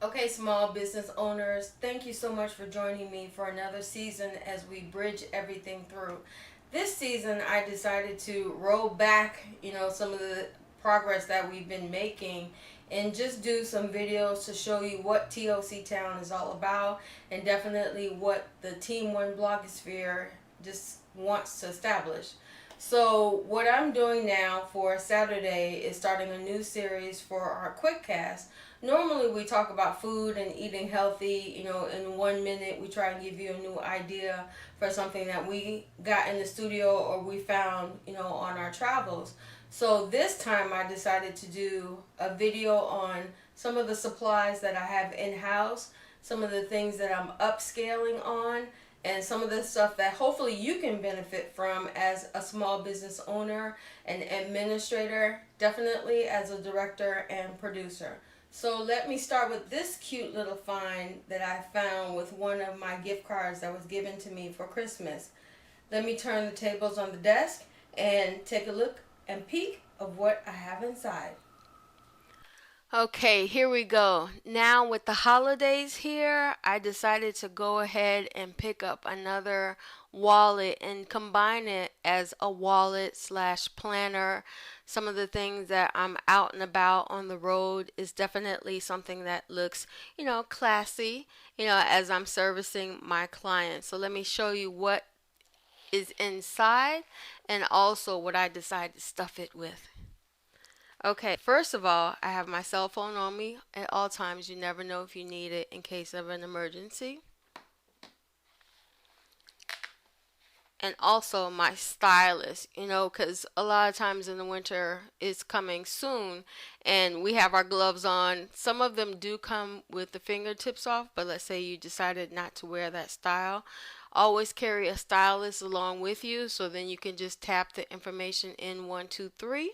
Okay, small business owners, thank you so much for joining me for another season as we bridge everything through. This season, I decided to roll back, some of the progress that we've been making and just do some videos to show you what TOC Town is all about and definitely what the Team One blogosphere just wants to establish. So, what I'm doing now for Saturday is starting a new series for our quick cast. Normally, we talk about food and eating healthy. In 1 minute, we try and give you a new idea for something that we got in the studio or we found, on our travels. So, this time, I decided to do a video on some of the supplies that I have in house, some of the things that I'm upscaling on, and some of the stuff that hopefully you can benefit from as a small business owner, an administrator, definitely as a director and producer. So let me start with this cute little find that I found with one of my gift cards that was given to me for Christmas. Let me turn the tables on the desk and take a look and peek of what I have inside. Okay, here we go. Now, with the holidays here, I decided to go ahead and pick up another wallet and combine it as a wallet slash planner. Some of the things that I'm out and about on the road is definitely something that looks, classy, as I'm servicing my clients. So let me show you what is inside and also what I decide to stuff it with. Okay, first of all, I have my cell phone on me at all times. You never know if you need it in case of an emergency. And also my stylus, because a lot of times in the winter is coming soon and we have our gloves on. Some of them do come with the fingertips off, but let's say you decided not to wear that style. Always carry a stylus along with you so then you can just tap the information in 123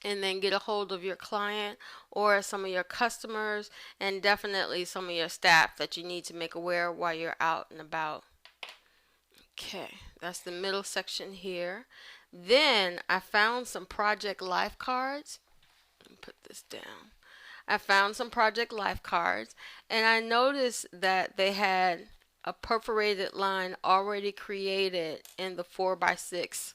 and then get a hold of your client or some of your customers and definitely some of your staff that you need to make aware while you're out and about. Okay, that's the middle section here. Then I found some Project Life cards. Let me put this down. I found some Project Life cards and I noticed that they had a perforated line already created in the 4x6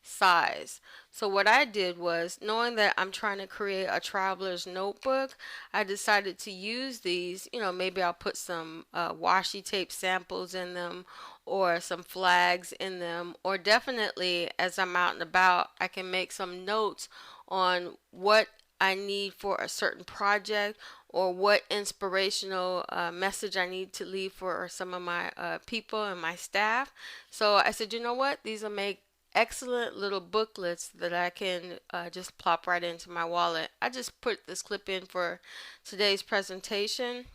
size. So what I did was, knowing that I'm trying to create a traveler's notebook, I decided to use these. Maybe I'll put some washi tape samples in them or some flags in them, or definitely as I'm out and about, I can make some notes on what I need for a certain project or what inspirational message I need to leave for some of my people and my staff. So I said, you know what? These will make excellent little booklets that I can just plop right into my wallet. I just put this clip in for today's presentation,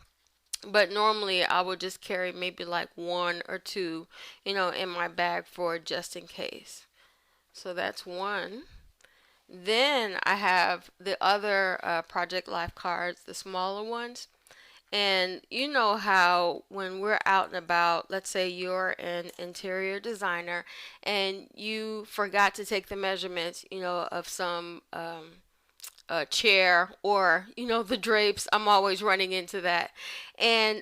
but normally I would just carry maybe like one or two, in my bag for just in case. So that's one. Then I have the other Project Life cards, the smaller ones. And you know how when we're out and about, let's say you're an interior designer and you forgot to take the measurements, of some chair or the drapes. I'm always running into that.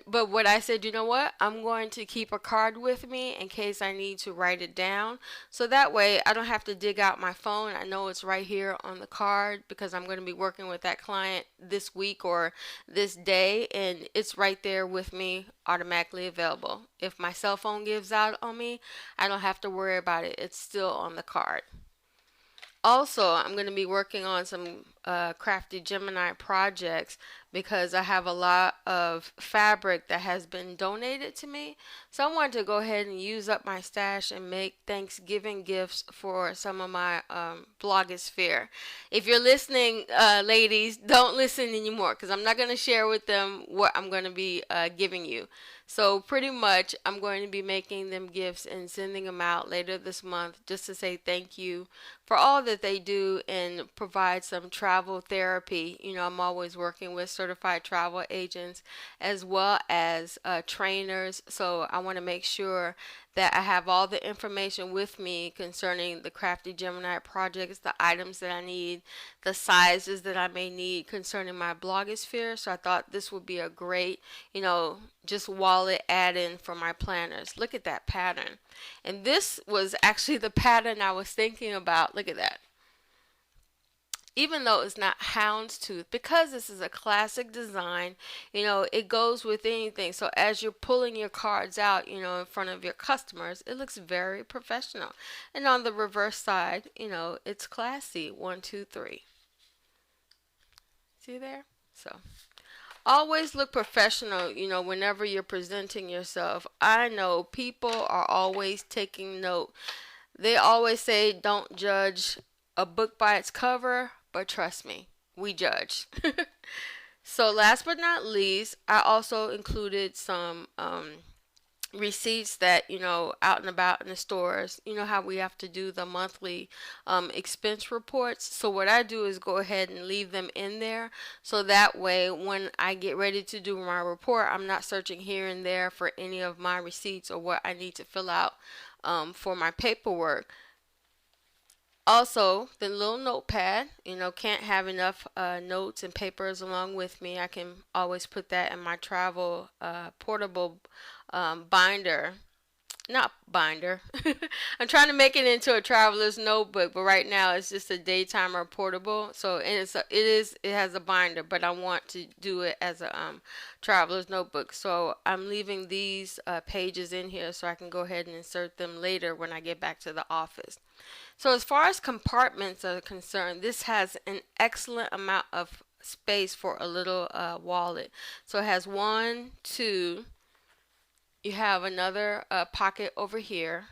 But what I said, you know what, I'm going to keep a card with me in case I need to write it down, so that way I don't have to dig out my phone. I know it's right here on the card because I'm going to be working with that client this week or this day, and it's right there with me, automatically available. If my cell phone gives out on me, I don't have to worry about it. It's still on the card. Also, I'm going to be working on some Crafty Gemini projects because I have a lot of fabric that has been donated to me. So I wanted to go ahead and use up my stash and make Thanksgiving gifts for some of my blogosphere. If you're listening, ladies, don't listen anymore because I'm not going to share with them what I'm going to be giving you. So pretty much I'm going to be making them gifts and sending them out later this month just to say thank you for all that they do and provide some travel therapy. I'm always working with certified travel agents as well as trainers. So I want to make sure that I have all the information with me concerning the Crafty Gemini projects, the items that I need, the sizes that I may need concerning my blogosphere. So I thought this would be a great, just wallet add-in for my planners. Look at that pattern. And this was actually the pattern I was thinking about. Look at that. Even though it's not houndstooth, because this is a classic design, it goes with anything. So as you're pulling your cards out, in front of your customers, it looks very professional. And on the reverse side, it's classy. 1, 2, 3. See there? So always look professional, whenever you're presenting yourself. I know people are always taking note. They always say don't judge a book by its cover, but trust me, we judge. So last but not least, I also included some receipts that, out and about in the stores. You know how we have to do the monthly expense reports. So what I do is go ahead and leave them in there, so that way when I get ready to do my report, I'm not searching here and there for any of my receipts or what I need to fill out for my paperwork. Also, the little notepad, can't have enough notes and papers along with me. I can always put that in my travel portable binder. Not binder. I'm trying to make it into a traveler's notebook, but right now it's just a daytimer portable. So and it has a binder, but I want to do it as a traveler's notebook. So I'm leaving these pages in here so I can go ahead and insert them later when I get back to the office. So as far as compartments are concerned, this has an excellent amount of space for a little wallet. So it has 1, 2. You have another pocket over here.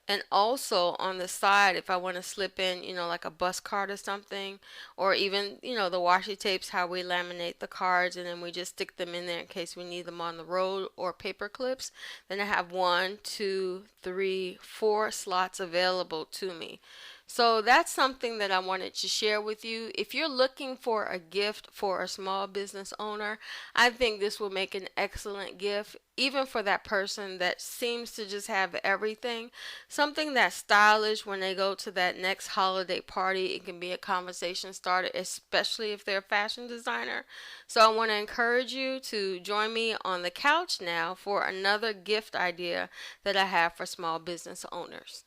And also on the side, if I want to slip in, like a bus card or something, or even, the washi tapes, how we laminate the cards and then we just stick them in there in case we need them on the road, or paper clips. Then I have 1, 2, 3, 4 slots available to me. So that's something that I wanted to share with you. If you're looking for a gift for a small business owner, I think this will make an excellent gift, even for that person that seems to just have everything. Something that's stylish when they go to that next holiday party. It can be a conversation starter, especially if they're a fashion designer. So I want to encourage you to join me on the couch now for another gift idea that I have for small business owners.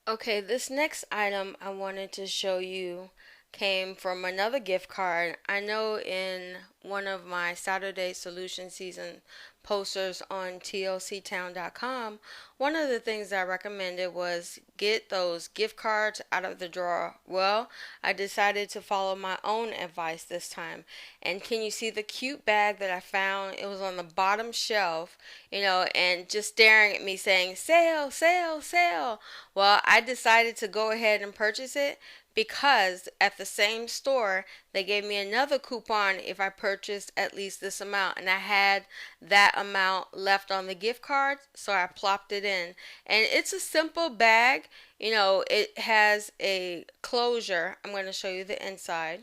Okay, this next item I wanted to show you came from another gift card. I know in one of my Saturday Solution Season posters on TOCTOWN.com, one of the things I recommended was get those gift cards out of the drawer. Well, I decided to follow my own advice this time. And can you see the cute bag that I found? It was on the bottom shelf, and just staring at me saying, sale, sale, sale. Well, I decided to go ahead and purchase it because at the same store they gave me another coupon if I purchased at least this amount, and I had that amount left on the gift card, so I plopped it in. And it's a simple bag. It has a closure. I'm going to show you the inside.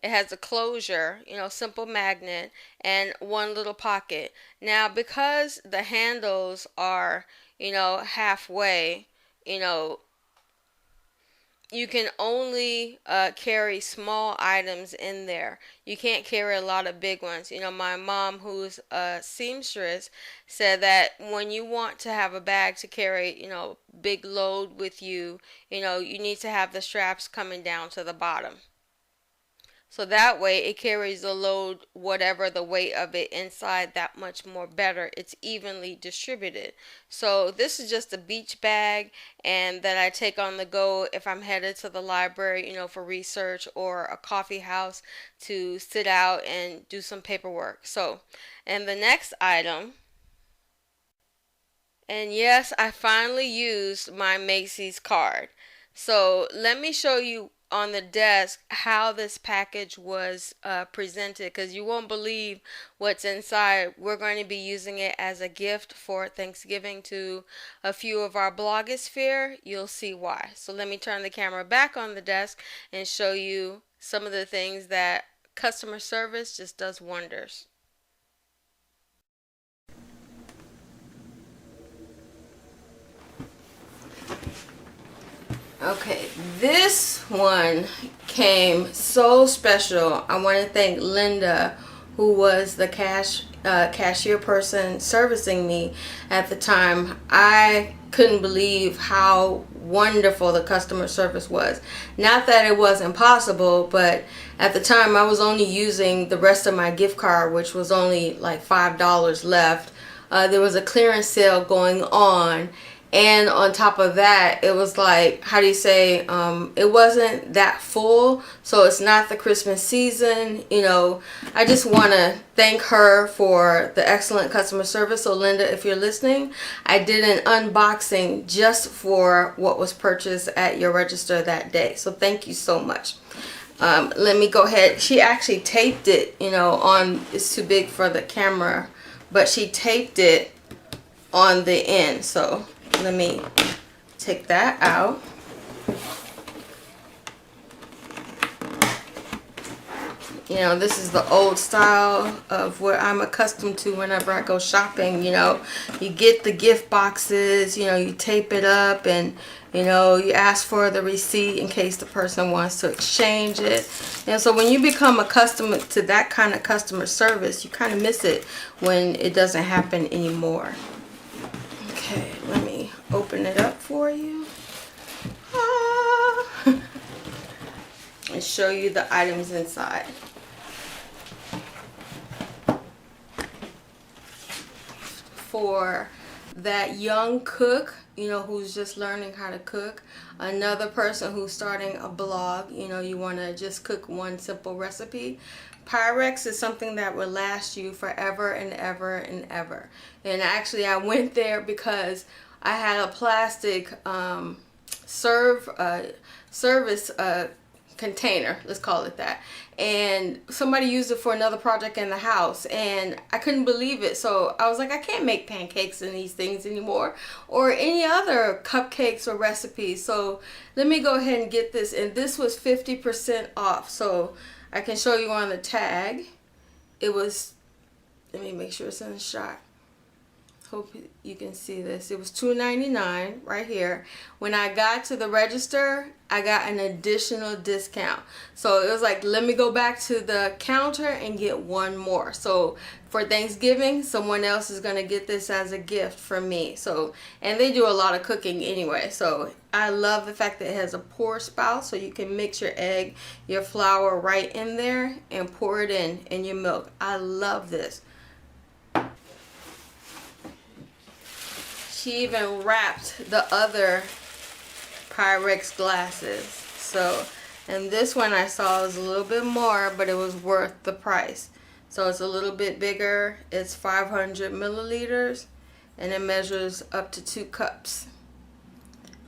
It has a closure, simple magnet, and one little pocket. Now, because the handles are, halfway, you can only carry small items in there. You can't carry a lot of big ones. My mom, who's a seamstress, said that when you want to have a bag to carry, big load with you, you need to have the straps coming down to the bottom. So that way it carries the load, whatever the weight of it inside, that much more better. It's evenly distributed. So this is just a beach bag, and that I take on the go if I'm headed to the library, for research, or a coffee house to sit out and do some paperwork. So, and the next item, and yes, I finally used my Macy's card. So let me show you on the desk how this package was presented, because you won't believe what's inside. We're going to be using it as a gift for Thanksgiving to a few of our blogosphere. You'll see why. So let me turn the camera back on the desk and show you some of the things that customer service just does wonders. Okay, this one came so special. I want to thank Linda, who was the cashier person servicing me at the time. I couldn't believe how wonderful the customer service was. Not that it wasn't possible, but at the time I was only using the rest of my gift card, which was only like $5 left. There was a clearance sale going on, and on top of that, it was like, how do you say, it wasn't that full, so it's not the Christmas season. I just want to thank her for the excellent customer service. So Linda, if you're listening, I did an unboxing just for what was purchased at your register that day, so thank you so much. Let me go ahead. She actually taped it, on, it's too big for the camera, but she taped it on the end. So let me take that out. This is the old style of what I'm accustomed to whenever I go shopping. You get the gift boxes, you tape it up, and you ask for the receipt in case the person wants to exchange it. And so when you become accustomed to that kind of customer service, you kind of miss it when it doesn't happen anymore. Okay, let me open it up for you. And show you the items inside. For that young cook, who's just learning how to cook, another person who's starting a blog, you want to just cook one simple recipe. Pyrex is something that will last you forever and ever and ever. And actually, I went there because I had a plastic service container, let's call it that, and somebody used it for another project in the house, and I couldn't believe it. So I was like, I can't make pancakes in these things anymore, or any other cupcakes or recipes. So let me go ahead and get this, and this was 50% off. So I can show you on the tag. It was, let me make sure it's in the shot. Hope you can see this. It was $2.99 right here. When I got to the register, I got an additional discount. So it was like, let me go back to the counter and get one more. So for Thanksgiving, someone else is gonna get this as a gift from me. So, and they do a lot of cooking anyway. So I love the fact that it has a pour spout, so you can mix your egg, your flour right in there and pour it in your milk. I love this. She even wrapped the other Pyrex glasses. So, and this one I saw was a little bit more, but it was worth the price. So it's a little bit bigger. It's 500 milliliters, and it measures up to 2 cups.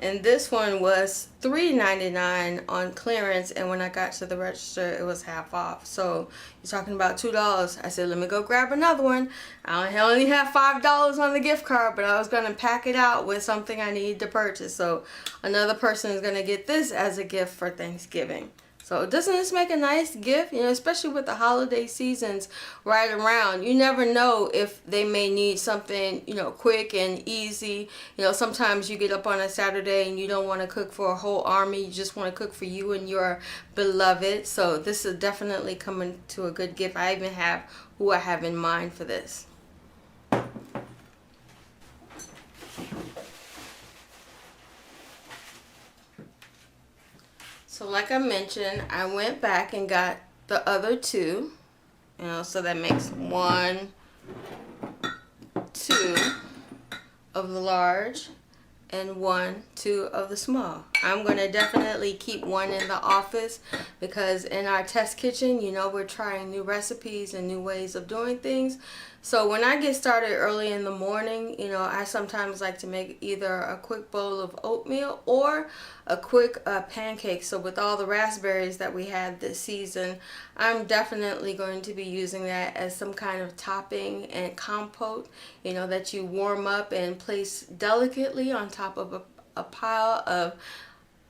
And this one was $3.99 on clearance, and when I got to the register, it was half off. So you're talking about $2. I said, let me go grab another one. I only have $5 on the gift card, but I was going to pack it out with something I need to purchase. So another person is going to get this as a gift for Thanksgiving. So doesn't this make a nice gift? Especially with the holiday seasons right around. You never know if they may need something, quick and easy. Sometimes you get up on a Saturday and you don't want to cook for a whole army. You just want to cook for you and your beloved. So this is definitely coming to a good gift. I even have who I have in mind for this. So like I mentioned, I went back and got the other two, so that makes 1, 2 of the large and 1, 2 of the small. I'm going to definitely keep one in the office because in our test kitchen, you know, we're trying new recipes and new ways of doing things. So when I get started early in the morning, you know, I sometimes like to make either a quick bowl of oatmeal or a quick pancake. So with all the raspberries that we had this season, I'm definitely going to be using that as some kind of topping and compote, you know, that you warm up and place delicately on top of a pile of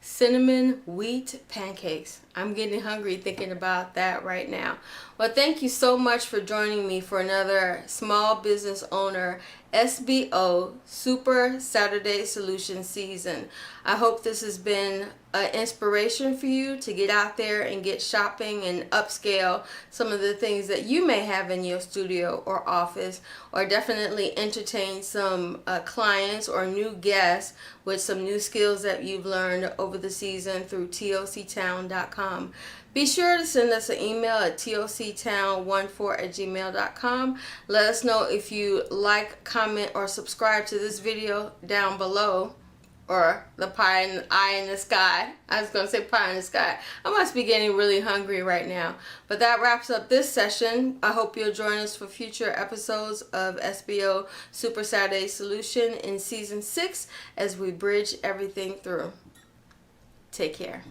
cinnamon wheat pancakes. I'm getting hungry thinking about that right now. Well, thank you so much for joining me for another Small Business Owner SBO Super Saturday Solution season. I hope this has been an inspiration for you to get out there and get shopping and upscale some of the things that you may have in your studio or office, or definitely entertain some clients or new guests with some new skills that you've learned over the season through toctown.com. Be sure to send us an email at toctown14@gmail.com. Let us know if you like, comment, or subscribe to this video down below. Or the pie and eye in the sky. I was going to say pie in the sky. I must be getting really hungry right now. But that wraps up this session. I hope you'll join us for future episodes of SBO Super Saturday Solution in Season 6 as we bridge everything through. Take care.